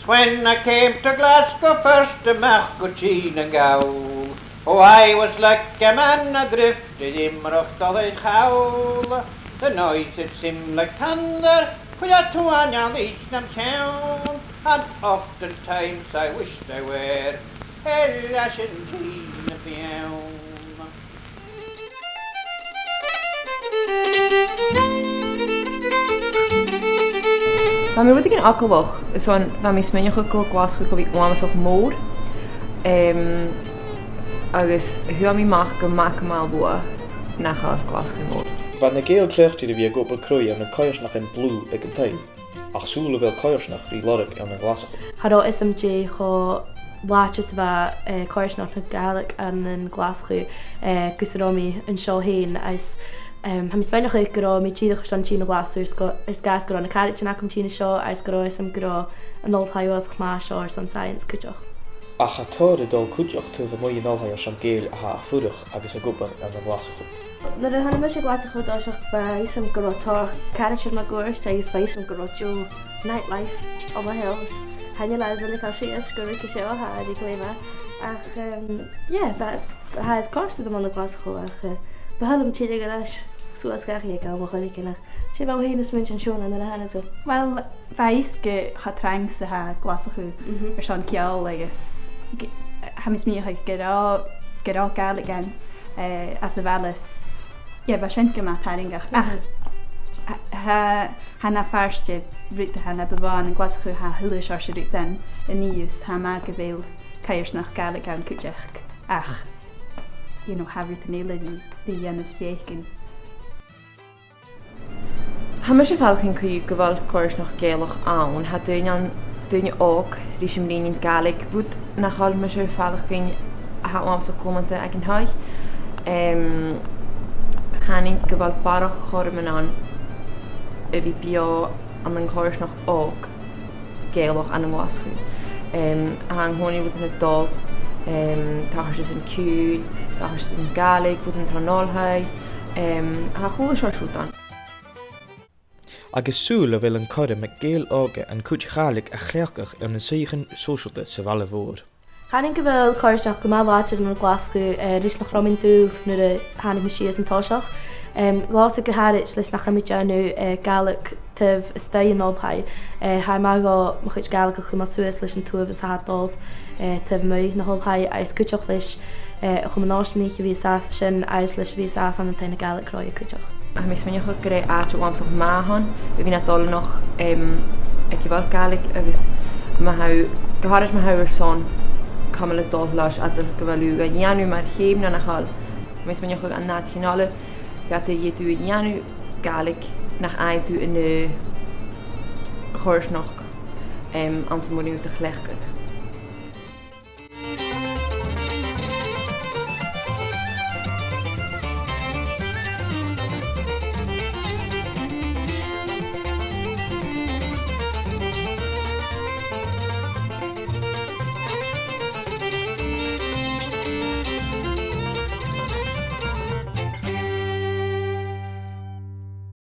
When I came to Glasgow first, a-mach go and Gall. Oh, I was like a man adrift, imrach stodded howl. The noise it seemed like thunder, quia tuan each nam town. And oftentimes I wished I were a lashin teen pion. Tá mé bud an acabhach is an bheit mí smenecha go Glasgow go bhí uamasach mór agus thuamíach go macamáil bua nachcha Glasgow mór. Bheit na géal cléachtaí a bhí a gopal cruí an na cairsnach in blú ag an taim, ach súla bhfuil cairsnach rí lorach an na Glasgow. Hadá FilmG cho láitis bheith cairsnach na Gaelic an Glasgow gusarámí an seo héin as ha mi smaenach eich gyro mi tíadach an tína Glasgow is gas gyro na carit yn ac am tína seo as gyro is am gyro yn olhau os chma seo ar son science cwtioch. Ach a tóir dul cwtioch tu fy mwy yn olhau os am géal a ha ffwrwch agus a gwban an na Glasgow. Lyr hana mis y Glasgow dosach ba is am gyro tor carit yn magwrs a is fa is am gyro jo nightlife on the hills. Hanya laid yn cael si ysgwr i seo ha ar ei glefa. Ach, ha is gorsydd am on the Glasgow ach behalm tídig adas suas gachi gael mo chodi kena. Sé bá hénas mention Sean an hana so. Well, fais ge ha trang sa ha Glasgow ar Sean Gall agus ha mis mi ha gera Gaelic gan as a velas. Ja, va sent ge ma taringach. Ha na farste rut ha na bewan an Glasgow ha hulish ar se rut den in nius ha ma gevel kairs nach Gaelic gan kujech. Ach, you know, have it in the end of Siechen. Ha me sé fáilcinn chu go bhfuil cairsnach Gaelach ann, ha duine óg rí sem líon Gaelic bud nacháil me sé fáilcinn a ha amsa comanta ag an haid. Chanin go bhfuil barach chorman an a bhí bio an cairsnach óg Gaelach an an Glasgow. A an hwni fod yn y dog, táchas is an cúil, táchas is an Gaelic, fod yn tarnolhau, a chwla seo siútan. Agus súla bhfuil an coire me géal ága an cúid Gaelic a chléachach an an saochain sóisialta sa bhela mhór. Chanin go bhfuil cairsnach go má bháitir an Glasgow rís nach ramin dúil nuair a hánig me sias an táiseach. Glas go háirit leis nach chamid anú Gaelic tyf ystau yn olhau. Ha ma go mo chuid Gaelic a chwma suas leis an tuaf is hadolf tyf mwy na olhau a is cwtioch leis chwma násin eich fi sas sin a is leis fi sas an tein a Gaelic roi a cwtioch. A mis meneach go gré áte amsach máhan, vi na dul noch ag bhil Gaelic agus goharis ma hauer son kamel a dul leis a go bhilú a dhéanú mar chéim na nachal. Mis meneach an nationale gat a dhéú a dhéanú Gaelic nach aidú in cairsnach an sa moniú a chléchgach.